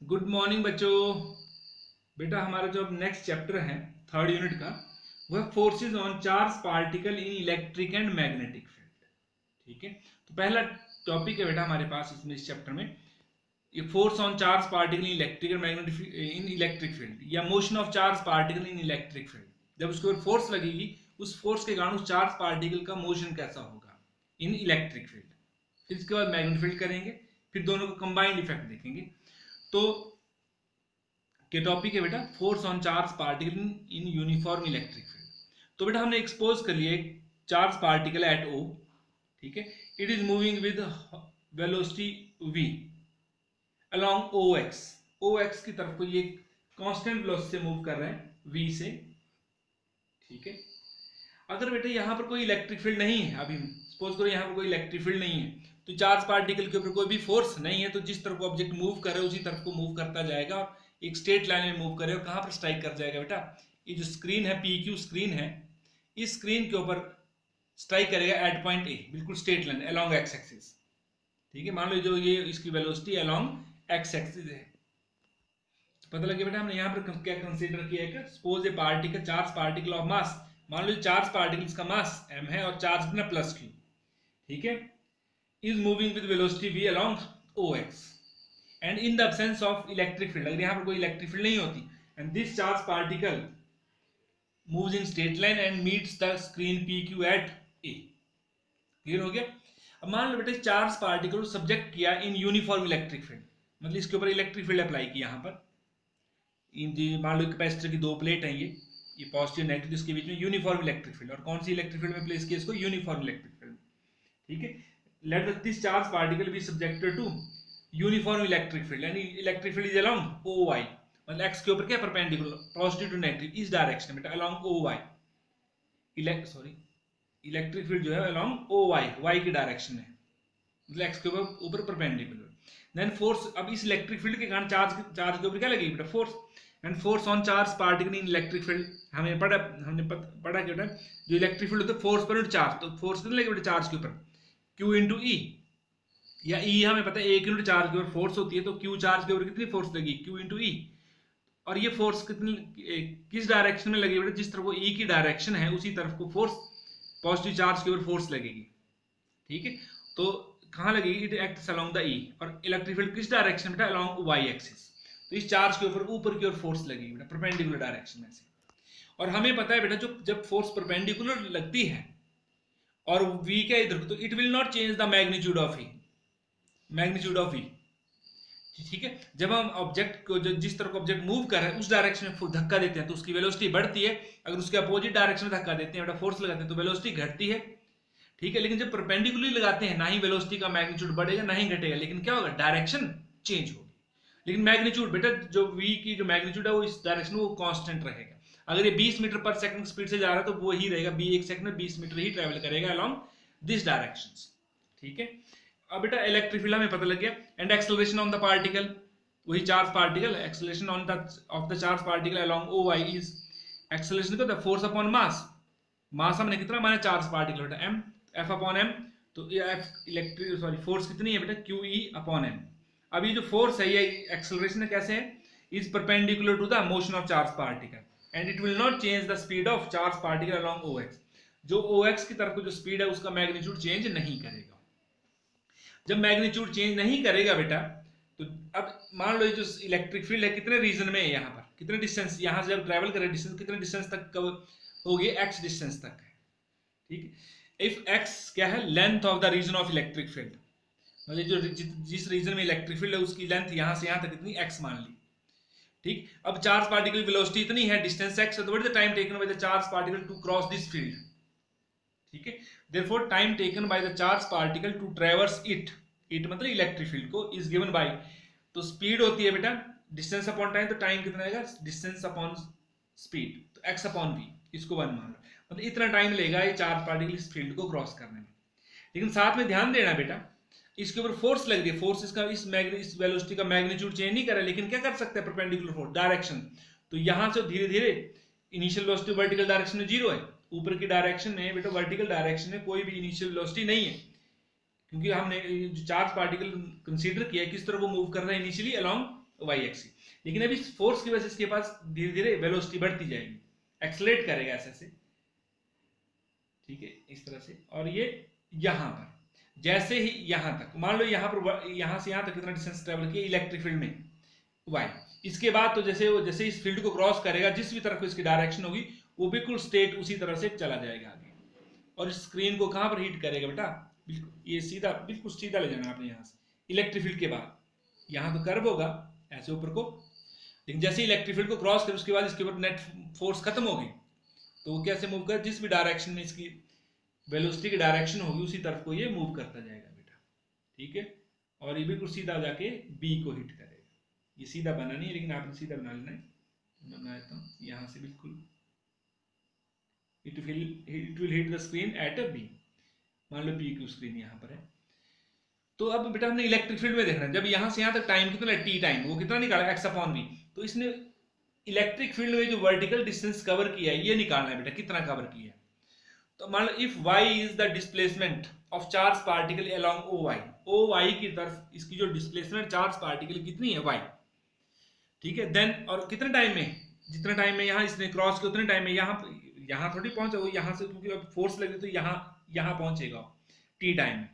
Good morning बच्चों। बेटा हमारा जो अब नेक्स्ट चैप्टर है थर्ड यूनिट का वह forces on charge particle in electric and magnetic field. ठीक है, तो पहला टॉपिक है बेटा हमारे पास इसमें इस चैप्टर में ये force on charge particle in electric and magnetic in electric field या motion of charge particle in electric field. जब उसके ऊपर फोर्स लगेगी उस फोर्स के कारण उस चार्ज पार्टिकल का मोशन कैसा होगा इन इलेक्ट्रिक फील्ड। फिर इसके बाद मैग्नेटिक फील्ड करेंगे, फिर दोनों को कंबाइंड इफेक्ट देखेंगे। तो के टॉपिक है बेटा force on charge particle in uniform electric field. तो बेटा हमने एक्सपोज कर लिया एक चार्ज पार्टिकल एट ओ। ठीक है, it is moving with velocity v along O X की तरफ को ये कांस्टेंट वेलोसिटी से मूव कर रहे हैं v से। ठीक है, अगर बेटा यहाँ पर कोई इलेक्ट्रिक फील्ड नहीं है, अभी सपोज करो यहाँ पर कोई इलेक्ट्रिक फील्ड नहीं है तो चार्ज पार्टिकल के ऊपर कोई भी फोर्स नहीं है, तो जिस तरफ ऑब्जेक्ट मूव करे उसी तरफ को मूव करता जाएगा। एक स्ट्रेट लाइन में मूव करे और कहाँ पर स्ट्राइक कर जाएगा बेटा, ये जो स्क्रीन है PQ स्क्रीन है, इस स्क्रीन के ऊपर स्ट्राइक करेगा एट पॉइंट ए, बिल्कुल straight line along x axis. ठीक है, मान लो जो ये इसकी वेलोसिटी अलोंग एक्स एक्सिस है। पता लगे बेटा हमने यहाँ पर क्या कंसीडर किया है, suppose A particle charge particle of mass, मान लो चार्ज पार्टिकल का मास m है और चार्ज कितना प्लस q। ठीक है, is moving with velocity v along ox and in the absence of electric field, अगर यहाँ पर कोई इलेक्ट्रिक फील्ड नहीं होती, and this charge particle moves in straight line and meets the screen PQ at a। Clear हो गया। अब मान लो बेटा चार्ज पार्टिकल सब्जेक्ट किया इन यूनिफॉर्म इलेक्ट्रिक फील्ड, मतलब इसके ऊपर इलेक्ट्रिक फील्ड अप्लाई की यहाँ पर। मान लो कैपेसिटर की दो प्लेट है, ये पॉजिटिव नेगेटिव, इसके बीच में यूनिफॉर्म इलेक्ट्रिक फील्ड, और कौन सी इलेक्ट्रिक फील्ड में प्लेस किया इसको, यूनिफॉर्म इलेक्ट्रिक फील्ड। ठीक है, let this charge particle be subjected to uniform electric field, यानी electric field is along OY, मतलब एक्स के ऊपर क्या परपेंडिकुलर पॉजिटिव टू नेगेटिव इस डायरेक्शन में अलोंग OY। इलेक्ट्रिक फील्ड जो है अलोंग OY, y की डायरेक्शन में, मतलब एक्स के ऊपर परपेंडिकुलर। देन फोर्स, अब इस इलेक्ट्रिक फील्ड के कारण चार्ज के ऊपर क्या लगेगी बेटा, force. And force on charge particle in electric field, हमने पढ़ा कि बेटा जो इलेक्ट्रिक फील्ड होता है फोर्स पर चार्ज, तो फोर्स कितना लगेगा बेटा चार्ज के ऊपर, Q इंटू ई, या ई हमें पता है 1 यूनिट चार्ज के ऊपर फोर्स होती है, तो Q चार्ज के ऊपर कितनी फोर्स लगी, Q इंटू ई। और ये फोर्स कितनी किस डायरेक्शन में लगेगी बेटा, जिस तरफ वो ई की डायरेक्शन है उसी तरफ को फोर्स पॉजिटिव चार्ज के ऊपर फोर्स लगेगी। ठीक है, तो कहाँ लगेगी, इट एक्ट्स अलोंग द ई, और इलेक्ट्रिक फील्ड किस डायरेक्शन बेटा, अलोंग वाई एक्सिस, तो इस चार्ज के ऊपर की ओर फोर्स लगेगी बेटा परपेंडिकुलर डायरेक्शन में से। और हमें पता है बेटा जब फोर्स परपेंडिकुलर लगती है और v का इधर, तो it will not change the magnitude of v। ठीक है, जब हम ऑब्जेक्ट को जिस तरफ ऑब्जेक्ट मूव कर रहे हैं उस डायरेक्शन में धक्का देते हैं तो उसकी वेलोसिटी बढ़ती है, अगर उसके अपोजिट डायरेक्शन में धक्का देते हैं बेटा फोर्स लगाते हैं तो वेलोसिटी घटती है। ठीक है, लेकिन जब परपेंडिकुलरली लगाते हैं ना ही वेलोसिटी का मैग्नीट्यूड बढ़ेगा ना ही घटेगा, लेकिन क्या होगा, डायरेक्शन चेंज होगी। लेकिन मैग्नीट्यूड बेटा जो v की जो मैग्नीट्यूड है वो इस डायरेक्शन में वो कांस्टेंट रहेगा। अगर ये 20 मीटर पर सेकंड स्पीड से जा रहा है तो वो ही रहेगा, एक सेकंड में 20 मीटर ही ट्रेवल करेगा अलोंग दिस डायरेक्शंस। ठीक है, अब बेटा इलेक्ट्रिक फील्ड हमें पता लग गया। And acceleration on the particle, वही charge particle, acceleration on the of the charge particle along OY is acceleration को the force upon mass. Mass हमने कितना माना, चार्ज पार्टिकल बेटा m, F अपॉन m, तो ये फोर्स कितनी है बेटा, QE अपॉन m। अब ये जो फोर्स है ये एक्सेलरेशन कैसे है, is perpendicular to the motion of charge particle and it will not change the speed of charge particle along OX। जो OX की तरफ को जो स्पीड है उसका मैग्नीट्यूड चेंज नहीं करेगा। जब मैग्नीट्यूड चेंज नहीं करेगा बेटा, तो अब मान लो ये जो इलेक्ट्रिक फील्ड है कितने रीजन में है, यहाँ पर कितने डिस्टेंस, यहाँ से जब ट्रेवल करे डिस्टेंस कितने डिस्टेंस तक कवर होगी, x डिस्टेंस तक है। ठीक है, इफ x क्या है, length of the region of electric field, मतलब जो जिस रीजन में इलेक्ट्रिक फील्ड है उसकी लेंथ यहाँ से यहाँ तक कितनी, x मान ली। ठीक, अब चार्ज पार्टिकल वेलोसिटी इतनी है, डिस्टेंस x है, तो what is the time taken by the charge particle to cross this field. ठीक है, therefore time taken by the charge particle to traverse it मतलब इलेक्ट्रिक फील्ड को इज गिवन बाय, तो speed होती है बेटा डिस्टेंस अपॉन टाइम, तो time कितना आएगा, डिस्टेंस अपॉन स्पीड, तो x अपॉन v, इसको 1 मान लो, मतलब इतना टाइम लेगा ये चार्ज पार्टिकल इस फील्ड को क्रॉस करने में। लेकिन साथ में ध्यान देना बेटा इसके ऊपर फोर्स लग रही है, फोर्स इसका इस वेलोसिटी का मैग्नीट्यूड चेंज नहीं कर रहा है, लेकिन क्या कर सकते हैं, परपेंडिकुलर फोर्स डायरेक्शन, तो यहां से धीरे धीरे इनिशियल वेलोसिटी वर्टिकल डायरेक्शन में 0 है, ऊपर की डायरेक्शन में बेटा वर्टिकल डायरेक्शन में कोई भी इनिशियल वेलोसिटी नहीं है, क्योंकि हमने जो चार्ज पार्टिकल कंसीडर किया किस तरह वो मूव कर रहा है इनिशियली अलोंग वाई एक्सिस। लेकिन अभी फोर्स की वजह से इसके पास धीरे धीरे वेलोसिटी बढ़ती जाएगी, एक्सेलरेट करेगा ऐसे, ठीक है, इस तरह से। और ये यहां पर जैसे ही यहां तक, मान लो यहां पर, यहां से यहां तक कितना डिस्टेंस ट्रेवल किया इलेक्ट्रिक फील्ड में, वाई। इसके बाद तो जैसे इस फील्ड को क्रॉस करेगा, जिस भी तरफ इसकी डायरेक्शन होगी, वो बिल्कुल स्ट्रेट उसी तरह से चला जाएगा आगे। और स्क्रीन को कहां पर हिट करेगा बेटा, बिल्कुल ये सीधा, बिल्कुल सीधा ले जाना आपने यहां से इलेक्ट्रिक फील्ड के बाद। यहां तो कर्व होगा ऐसे ऊपर को, लेकिन जैसे इलेक्ट्रिक फील्ड को क्रॉस करे उसके बाद इसके ऊपर नेट फोर्स खत्म होगी, तो वो कैसे मूव कर, जिस भी डायरेक्शन में इसकी वेलोसिटी की डायरेक्शन होगी उसी तरफ को ये मूव करता जाएगा बेटा, ठीक है। और ये बिल्कुल सीधा जाके बी को हिट करेगा। ये सीधा बना नहीं है, लेकिन आपने सीधा बना लेना है। मैं बना देता हूँ यहाँ से, बिल्कुल it will hit the screen at a B. मान लो बी की स्क्रीन यहाँ पर है। तो अब बेटा हमने इलेक्ट्रिक फील्ड में देखना है, जब यहाँ से यहाँ तक टाइम कितना है, टी टाइम, वो कितना निकाला, एक्स अपॉन वी। तो इसने इलेक्ट्रिक फील्ड में जो वर्टिकल डिस्टेंस कवर किया है ये निकालना है बेटा, कितना कवर किया है। तो मान लो if y is the displacement of charge particle along O Y की तरफ इसकी जो डिस्प्लेसमेंट चार्ज पार्टिकल कितनी है, y, ठीक है। देन और कितने टाइम में, जितना टाइम में यहाँ इसने क्रॉस किया उतने टाइम में यहाँ थोड़ी पहुंचा वो, यहाँ से क्योंकि अब फोर्स लगे तो यहाँ पहुंचेगा टी टाइम में।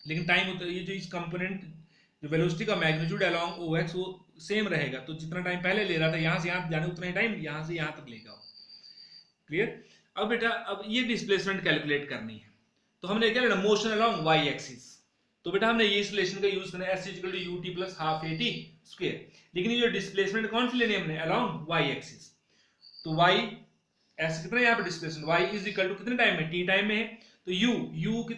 लेकिन टाइम ये जो इस कंपोनेंट जो वेलोसिटी का मैग्नीट्यूड अलोंग ओ एक्स वो सेम रहेगा, तो जितना टाइम पहले ले रहा था यहाँ से यहाँ जाने उतना ही टाइम यहाँ से यहाँ तक लेगा। क्लियर। अब बेटा अब ये डिस्प्लेसमेंट कैलकुलेट करनी है, तो हमने क्या लेना, मोशन अलोंग वाई एक्सिस। तो बेटा हमने ये इस रिलेशन का यूज करना है, s equal to u t plus half a t square. लेकिन ये जो डिस्प्लेसमेंट कौन सी लेनी है हमने, अलोंग वाई एक्सिस। तो y ऐसे कितना यहाँ पे displacement, y is equal to कितने टाइम में, t टाइम में है। तो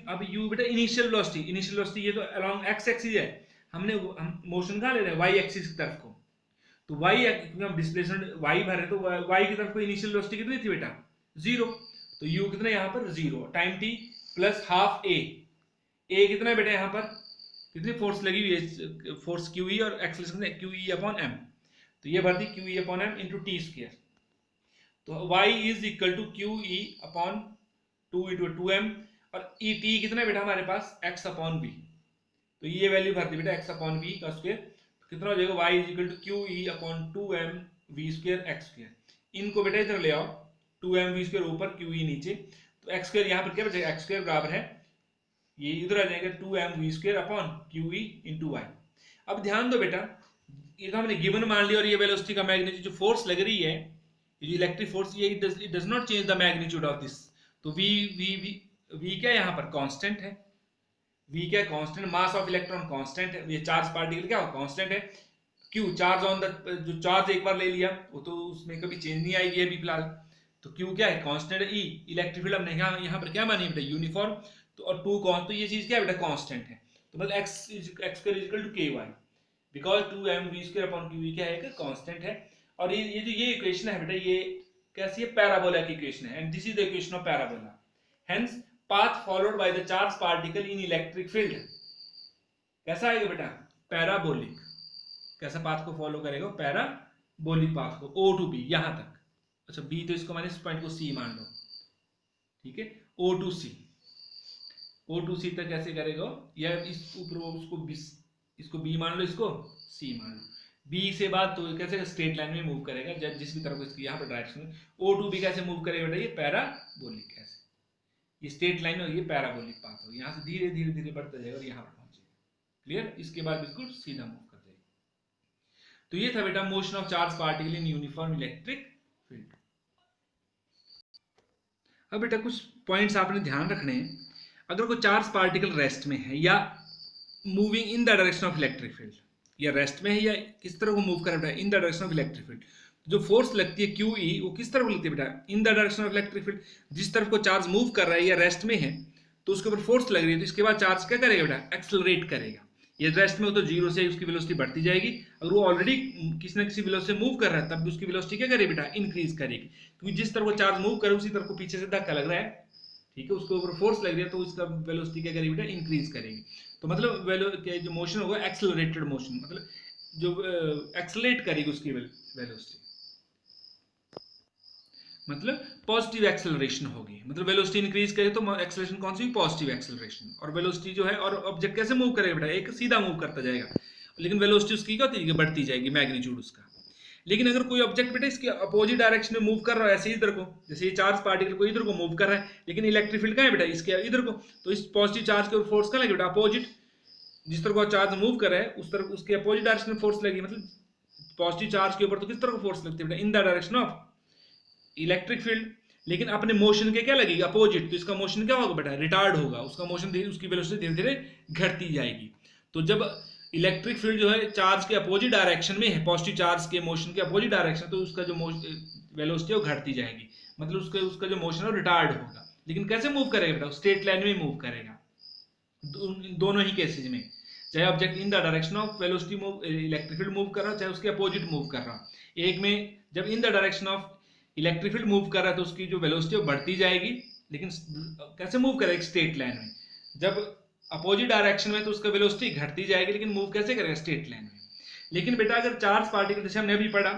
अब u बेटा इनिशियल वेलोसिटी ये तो अलोंग x एक्सिस है, हम मोशन कहाँ ले रहे हैं, y एक्सिस की तरफ को। तो y क्योंकि हम डिस्प्लेसमेंट y भर रहे, तो y की तरफ को इनिशियल वेलोसिटी कितनी थी बेटा, 0। तो u कितना यहाँ पर 0, time t plus half a कितना है बेटा, यहाँ पर कितनी फोर्स लगी हुई है, फोर्स QE और एक्सेलरेशन QE अपॉन m। तो ये भर दी QE upon m into t square. तो y is equal to QE upon 2 into 2m, और t कितना है बेटा हमारे पास, x अपॉन v। तो ये वैल्यू भर दी बेटा x अपॉन v का स्क्वायर, तो कितना हो जाएगा, y is equal to QE upon 2m v square x square. इनको बेटा इधर ले आओ, 2m v स्क्वायर ऊपर QE नीचे, तो x स्क्वायर यहाँ पर क्या बचेगा, x स्क्वायर बराबर है, ये इधर आ जाएगा 2m v square upon QE into y। अब ध्यान दो बेटा, ये तो हमने गिवन मान लिया, और ये वेलोसिटी का मैग्नीट्यूड जो फोर्स लग रही है, ये इलेक्ट्रिक फोर्स, ये it does not change the magnitude of this. तो v क्या यहाँ पर कांस्टेंट है, v क्या constant, mass of electron constant है, ये चार्ज पार्टिकल क्या कांस्टेंट है। q चार्ज ऑन द, जो चार्ज एक बार ले लिया वो तो उसमें कभी चेंज नहीं आएगी अभी फिलहाल। तो q क्या है कांस्टेंट है। e इलेक्ट्रिक फील्ड हमने यहाँ पर क्या मानी बेटा, यूनिफॉर्म। तो और 2 कॉन्स्ट, तो ये चीज क्या है बेटा, कांस्टेंट है। तो मतलब x square equal to ky, because 2m v square upon QE क्या है, कांस्टेंट है। और ये जो ये इक्वेशन है बेटा, ये कैसी है, पैराबोला की इक्वेशन है, and this is the equation of parabola. Hence path followed by the charge particle in electric field कैसा आएगा बेटा, पैराबोलिक। कैसा पाथ को फॉलो करेगा, पैराबोलिक पाथ को, O टू B यहां तक। अच्छा B, तो इसको मैंने इस पॉइंट को C मान लो, ठीक है, O टू C तक कैसे करेगा, या इस ऊपर उसको इसको B मान लो, इसको C मान लो। B से बाद तो कैसे स्ट्रेट लाइन में मूव करेगा, जिस भी तरफ इसकी यहाँ पर डायरेक्शन। O टू B कैसे मूव करेगा बेटा, ये पैराबोलिक, ऐसे ये स्ट्रेट लाइन और ये पैराबोलिक पाथ होगी, यहाँ से धीरे धीरे धीरे बढ़ता जाएगा और यहाँ पर पहुंचेगा। क्लियर। इसके बाद बिल्कुल सीधा मूव कर जाएगा। तो ये था बेटा motion of charge particle in uniform electric field. अब बेटा कुछ पॉइंट्स आपने ध्यान रखने हैं। अगर कोई चार्ज पार्टिकल रेस्ट में है या moving in the direction of electric field, या रेस्ट में है या किस तरह को मूव कर रहा है, in the direction of electric field, जो फोर्स लगती है QE वो किस तरफ लगती है बेटा, in the direction of electric field. जिस तरफ को चार्ज मूव कर रहा है या रेस्ट में है तो उसके ऊपर फोर्स लग रही है, तो इसके बाद चार्ज क्या करेगा बेटा, एक्सेलरेट करेगा। ये रेस्ट में हो तो 0 से उसकी वेलोसिटी बढ़ती जाएगी, अगर वो ऑलरेडी किसी न किसी वेलोसिटी से मूव कर रहा है तब भी उसकी वेलोसिटी क्या करेगी बेटा, इंक्रीज करेगी। क्योंकि जिस तरफ वो चार्ज मूव करे उसी तरफ को पीछे से धक्का लग रहा है, ठीक है, उसके ऊपर फोर्स लग रही है, तो उसका वेलोसिटी क्या करेगी बेटा, इंक्रीज करेगी। तो मतलब जो मोशन होगा एक्सेलरेटेड मोशन, मतलब जो एक्सेलरेट करेगी उसकी वेलोसिटी, मतलब पॉजिटिव एक्सेलरेशन होगी। मतलब वेलोसिटी इंक्रीज करे तो एक्सेलरेशन कौन सी, पॉजिटिव एक्सेलरेशन। और वेलोसिटी जो है, और ऑब्जेक्ट कैसे मूव करेगा बेटा, एक सीधा मूव करता जाएगा, लेकिन वेलोसिटी उसकी क्या होती है, बढ़ती जाएगी, मैग्नीट्यूड उसका। लेकिन अगर कोई ऑब्जेक्ट बेटा इसके अपोजिट डायरेक्शन में मूव कर रहा है, ऐसे इधर को, जैसे ये चार्ज पार्टिकल को इधर को मूव कर रहा है, लेकिन इलेक्ट्रिक फील्ड कहाँ है बेटा, इसके इधर को, तो इस पॉजिटिव चार्ज के ऊपर फोर्स कहाँ लगेगा बेटा, अपोजिट। जिस तरह को चार्ज मूव कर रहा है उस तरह उसके अपोजिट डायरेक्शन में फोर्स लगेगी, मतलब पॉजिटिव चार्ज के ऊपर तो किस तरह को फोर्स लगती है बेटा, in the direction of electric field. लेकिन अपने मोशन के क्या लगेगी, अपोजिट, तो इसका मोशन क्या होगा बेटा, रिटार्ड होगा, उसका मोशन धीरे, उसकी वेलोसिटी धीरे धीरे घटती जाएगी। तो जब इलेक्ट्रिक फील्ड जो है चार्ज के अपोजिट डायरेक्शन में है, पॉजिटिव चार्ज के मोशन के अपोजिट डायरेक्शन, तो उसका जो वेलोसिटी है वो घटती जाएगी, मतलब उसका उसका जो मोशन है वो रिटार्ड होगा। लेकिन कैसे मूव करेगा बेटा, स्ट्रेट लाइन में मूव करेगा, दोनों ही केसेज में, चाहे object in the direction of velocity move, electric field move कर रहा हो, चाहे उसके अपोजिट मूव कर रहा हो। एक में जब in the direction of electric field move कर रहा है तो उसकी जो वेलोसिटी है बढ़ती जाएगी, लेकिन कैसे मूव करेगा, स्ट्रेट लाइन में। जब अपोजिट डायरेक्शन में तो उसका वेलोसिटी घटती जाएगी, लेकिन मूव कैसे करेगा, स्ट्रेट लाइन में। लेकिन बेटा अगर चार्ज पार्टिकल, जैसे हमने अभी पढ़ा,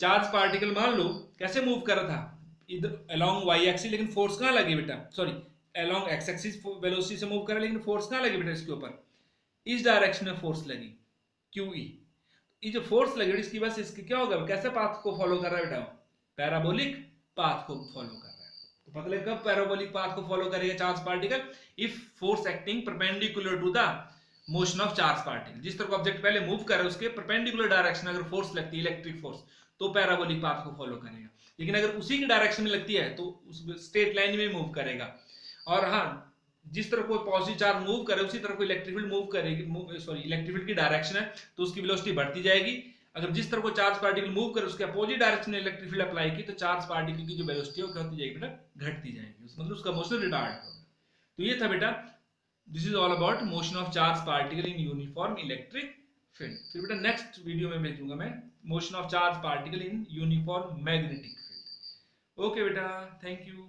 चार्ज पार्टिकल मान लो कैसे मूव कर रहा था, इधर अलोंग वाई एक्सिस, लेकिन फोर्स कहाँ लगी बेटा, sorry along x axis velocity से मूव कर रहा है, लेकिन फोर्स कहाँ लगी बेटा, इसके ऊपर इस डायरेक्शन में फोर्स लगी, QE। ये जो फोर्स लगी इसकी वजह से इसकी क्या होगा, कैसे पाथ को फॉलो कर रहा है बेटा, पैराबोलिक पाथ को फॉलो कर रहा है। तो पता लगे कब पैराबोलिक पाथ को फॉलो करेगा charge particle, if force acting perpendicular to the motion of charge particle. जिस तरह ऑब्जेक्ट पहले मूव कर रहा है उसके परपेंडिकुलर डायरेक्शन अगर फोर्स लगती है, इलेक्ट्रिक फोर्स, तो पैराबोलिक पाथ को फॉलो करेगा। लेकिन अगर उसी की डायरेक्शन में लगती है तो उस स्ट्रेट लाइन में मूव करेगा। और हाँ, जिस तरह कोई पॉजिटिव चार्ज मूव करे उसी तरह कोई इलेक्ट्रिक फील्ड मूव करेगी, सॉरी इलेक्ट्रिक फील्ड की डायरेक्शन है तो उसकी वेलोसिटी बढ़ती जाएगी। अगर जिस तरह को चार्ज पार्टिकल मूव करे उसके अपोजिट डायरेक्शन में इलेक्ट्रिक फील्ड अप्लाई की तो चार्ज पार्टिकल की जो वेलोसिटी है वो क्या होती जाएगी बेटा, घटती जाएगी, मतलब उसका मोशन रिटार्ड होगा। तो ये था बेटा, this is all about motion of charge particle in uniform electric field. फिर बेटा नेक्स्ट वीडियो में भेजूंगा मैं motion of charge particle in uniform magnetic field. Okay बेटा, थैंक यू।